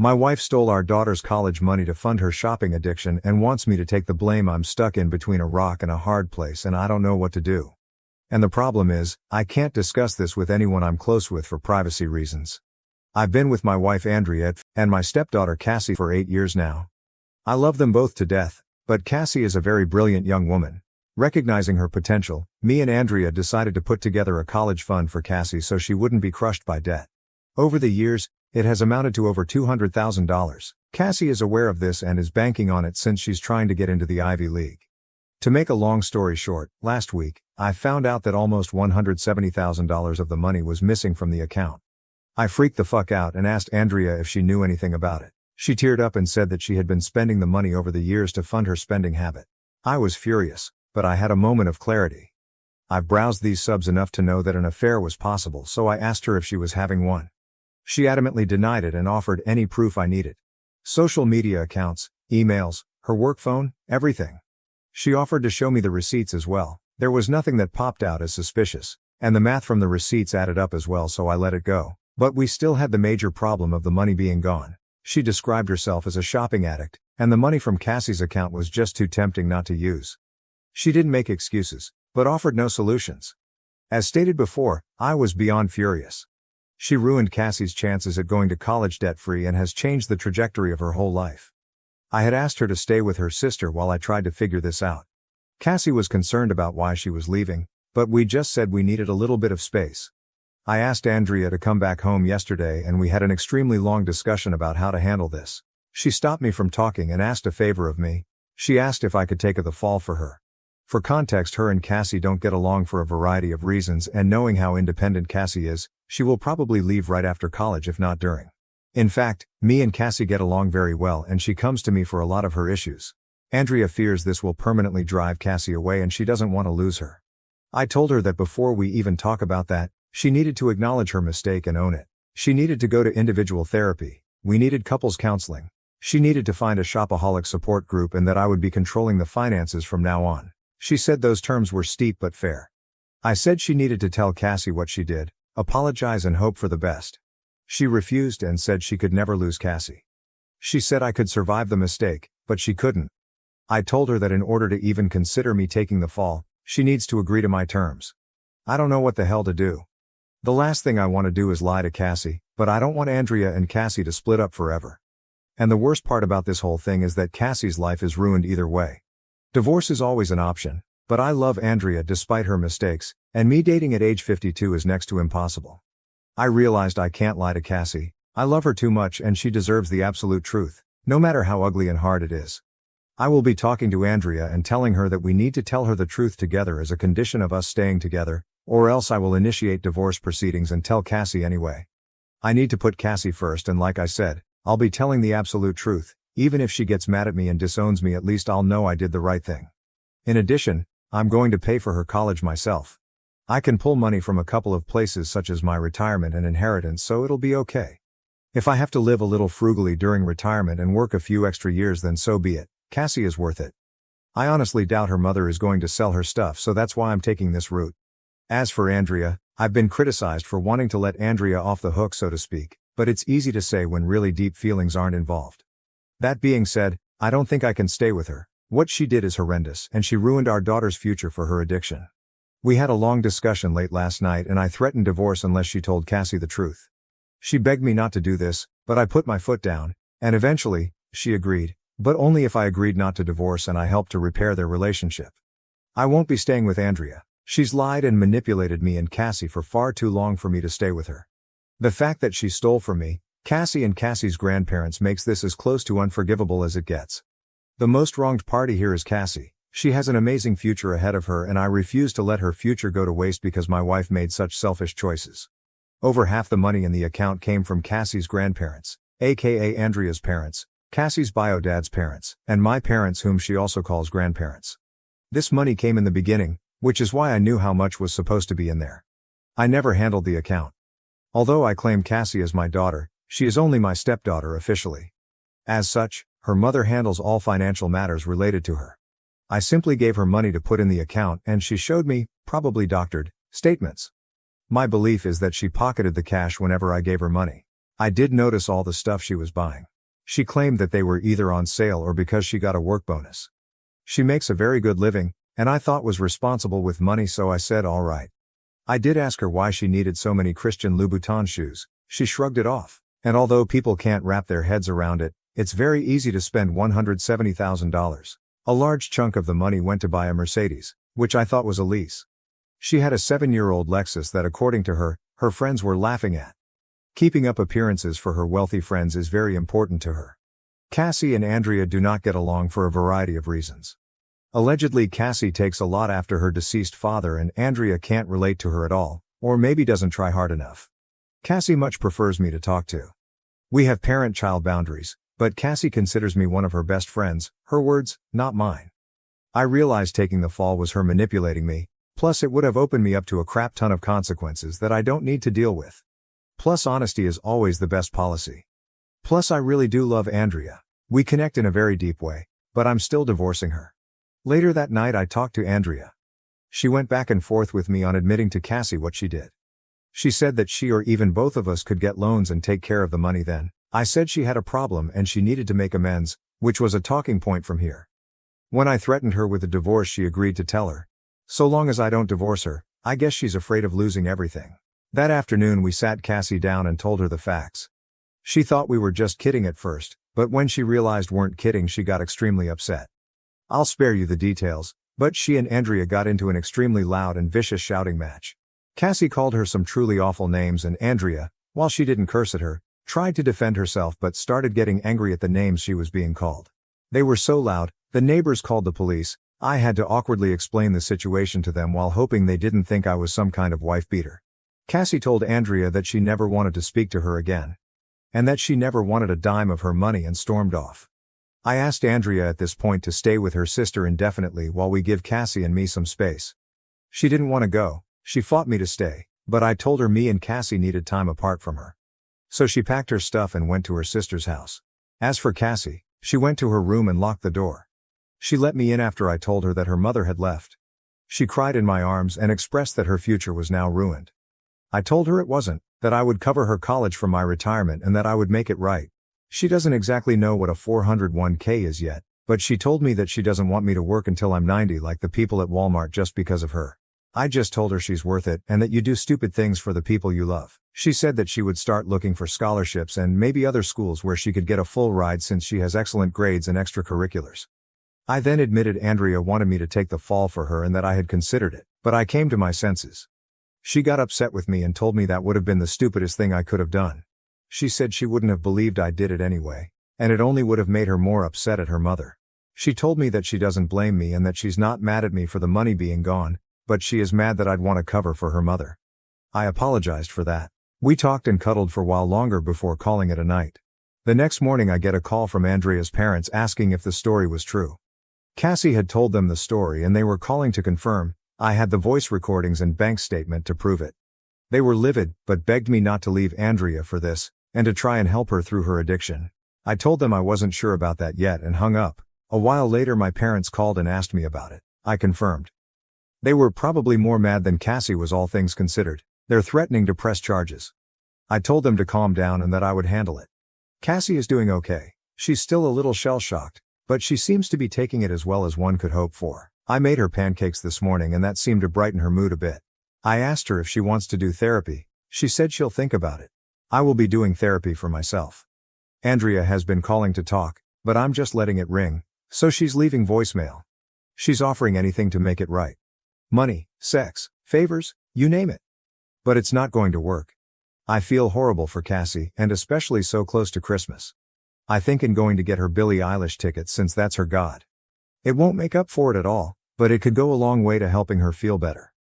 My wife stole our daughter's college money to fund her shopping addiction and wants me to take the blame. I'm stuck in between a rock and a hard place and I don't know what to do. And the problem is, I can't discuss this with anyone I'm close with for privacy reasons. I've been with my wife Andrea and my stepdaughter Cassie for 8 years now. I love them both to death, but Cassie is a very brilliant young woman. Recognizing her potential, me and Andrea decided to put together a college fund for Cassie so she wouldn't be crushed by debt. Over the years, it has amounted to over $200,000. Cassie is aware of this and is banking on it since she's trying to get into the Ivy League. To make a long story short, last week, I found out that almost $170,000 of the money was missing from the account. I freaked the fuck out and asked Andrea if she knew anything about it. She teared up and said that she had been spending the money over the years to fund her spending habit. I was furious, but I had a moment of clarity. I've browsed these subs enough to know that an affair was possible, so I asked her if she was having one. She adamantly denied it and offered any proof I needed. Social media accounts, emails, her work phone, everything. She offered to show me the receipts as well. There was nothing that popped out as suspicious, and the math from the receipts added up as well, so I let it go. But we still had the major problem of the money being gone. She described herself as a shopping addict, and the money from Cassie's account was just too tempting not to use. She didn't make excuses, but offered no solutions. As stated before, I was beyond furious. She ruined Cassie's chances at going to college debt-free and has changed the trajectory of her whole life. I had asked her to stay with her sister while I tried to figure this out. Cassie was concerned about why she was leaving, but we just said we needed a little bit of space. I asked Andrea to come back home yesterday and we had an extremely long discussion about how to handle this. She stopped me from talking and asked a favor of me. She asked if I could take the fall for her. For context, her and Cassie don't get along for a variety of reasons, and knowing how independent Cassie is, she will probably leave right after college if not during. In fact, me and Cassie get along very well and she comes to me for a lot of her issues. Andrea fears this will permanently drive Cassie away and she doesn't want to lose her. I told her that before we even talk about that, she needed to acknowledge her mistake and own it. She needed to go to individual therapy. We needed couples counseling. She needed to find a shopaholic support group and that I would be controlling the finances from now on. She said those terms were steep but fair. I said she needed to tell Cassie what she did, apologize and hope for the best. She refused and said she could never lose Cassie. She said I could survive the mistake, but she couldn't. I told her that in order to even consider me taking the fall, she needs to agree to my terms. I don't know what the hell to do. The last thing I want to do is lie to Cassie, but I don't want Andrea and Cassie to split up forever. And the worst part about this whole thing is that Cassie's life is ruined either way. Divorce is always an option, but I love Andrea despite her mistakes, and me dating at age 52 is next to impossible. I realized I can't lie to Cassie. I love her too much and she deserves the absolute truth, no matter how ugly and hard it is. I will be talking to Andrea and telling her that we need to tell her the truth together as a condition of us staying together, or else I will initiate divorce proceedings and tell Cassie anyway. I need to put Cassie first, and like I said, I'll be telling the absolute truth. Even if she gets mad at me and disowns me, at least I'll know I did the right thing. In addition, I'm going to pay for her college myself. I can pull money from a couple of places such as my retirement and inheritance, so it'll be okay. If I have to live a little frugally during retirement and work a few extra years, then so be it. Cassie is worth it. I honestly doubt her mother is going to sell her stuff, so that's why I'm taking this route. As for Andrea, I've been criticized for wanting to let Andrea off the hook, so to speak, but it's easy to say when really deep feelings aren't involved. That being said, I don't think I can stay with her. What she did is horrendous, and she ruined our daughter's future for her addiction. We had a long discussion late last night and I threatened divorce unless she told Cassie the truth. She begged me not to do this, but I put my foot down, and eventually, she agreed, but only if I agreed not to divorce and I helped to repair their relationship. I won't be staying with Andrea. She's lied and manipulated me and Cassie for far too long for me to stay with her. The fact that she stole from me, Cassie and Cassie's grandparents makes this as close to unforgivable as it gets. The most wronged party here is Cassie. She has an amazing future ahead of her and I refuse to let her future go to waste because my wife made such selfish choices. Over half the money in the account came from Cassie's grandparents, aka Andrea's parents, Cassie's bio dad's parents, and my parents, whom she also calls grandparents. This money came in the beginning, which is why I knew how much was supposed to be in there. I never handled the account. Although I claim Cassie as my daughter, she is only my stepdaughter officially. As such, her mother handles all financial matters related to her. I simply gave her money to put in the account and she showed me, probably doctored, statements. My belief is that she pocketed the cash whenever I gave her money. I did notice all the stuff she was buying. She claimed that they were either on sale or because she got a work bonus. She makes a very good living, and I thought was responsible with money, so I said all right. I did ask her why she needed so many Christian Louboutin shoes. She shrugged it off. And although people can't wrap their heads around it, it's very easy to spend $170,000. A large chunk of the money went to buy a Mercedes, which I thought was a lease. She had a 7-year-old Lexus that, according to her, her friends were laughing at. Keeping up appearances for her wealthy friends is very important to her. Cassie and Andrea do not get along for a variety of reasons. Allegedly, Cassie takes a lot after her deceased father and Andrea can't relate to her at all, or maybe doesn't try hard enough. Cassie much prefers me to talk to. We have parent-child boundaries, but Cassie considers me one of her best friends, her words, not mine. I realize taking the fall was her manipulating me, plus it would have opened me up to a crap ton of consequences that I don't need to deal with. Plus honesty is always the best policy. Plus I really do love Andrea. We connect in a very deep way, but I'm still divorcing her. Later that night I talked to Andrea. She went back and forth with me on admitting to Cassie what she did. She said that she or even both of us could get loans and take care of the money then. I said she had a problem and she needed to make amends, which was a talking point from here. When I threatened her with a divorce, she agreed to tell her. So long as I don't divorce her, I guess she's afraid of losing everything. That afternoon we sat Cassie down and told her the facts. She thought we were just kidding at first, but when she realized weren't kidding, she got extremely upset. I'll spare you the details, but she and Andrea got into an extremely loud and vicious shouting match. Cassie called her some truly awful names and Andrea, while she didn't curse at her, tried to defend herself but started getting angry at the names she was being called. They were so loud, the neighbors called the police. I had to awkwardly explain the situation to them while hoping they didn't think I was some kind of wife beater. Cassie told Andrea that she never wanted to speak to her again. And that she never wanted a dime of her money and stormed off. I asked Andrea at this point to stay with her sister indefinitely while we give Cassie and me some space. She didn't want to go, she fought me to stay, but I told her me and Cassie needed time apart from her. So she packed her stuff and went to her sister's house. As for Cassie, she went to her room and locked the door. She let me in after I told her that her mother had left. She cried in my arms and expressed that her future was now ruined. I told her it wasn't, that I would cover her college from my retirement and that I would make it right. She doesn't exactly know what a 401k is yet, but she told me that she doesn't want me to work until I'm 90 like the people at Walmart just because of her. I just told her she's worth it and that you do stupid things for the people you love. She said that she would start looking for scholarships and maybe other schools where she could get a full ride since she has excellent grades and extracurriculars. I then admitted Andrea wanted me to take the fall for her and that I had considered it, but I came to my senses. She got upset with me and told me that would have been the stupidest thing I could have done. She said she wouldn't have believed I did it anyway, and it only would have made her more upset at her mother. She told me that she doesn't blame me and that she's not mad at me for the money being gone, but she is mad that I'd want to cover for her mother. I apologized for that. We talked and cuddled for a while longer before calling it a night. The next morning I get a call from Andrea's parents asking if the story was true. Cassie had told them the story and they were calling to confirm. I had the voice recordings and bank statement to prove it. They were livid, but begged me not to leave Andrea for this, and to try and help her through her addiction. I told them I wasn't sure about that yet and hung up. A while later my parents called and asked me about it. I confirmed. They were probably more mad than Cassie was, all things considered. They're threatening to press charges. I told them to calm down and that I would handle it. Cassie is doing okay. She's still a little shell-shocked, but she seems to be taking it as well as one could hope for. I made her pancakes this morning and that seemed to brighten her mood a bit. I asked her if she wants to do therapy. She said she'll think about it. I will be doing therapy for myself. Andrea has been calling to talk, but I'm just letting it ring, so she's leaving voicemail. She's offering anything to make it right. Money, sex, favors, you name it. But it's not going to work. I feel horrible for Cassie, and especially so close to Christmas. I think in going to get her Billie Eilish tickets since that's her god. It won't make up for it at all, but it could go a long way to helping her feel better.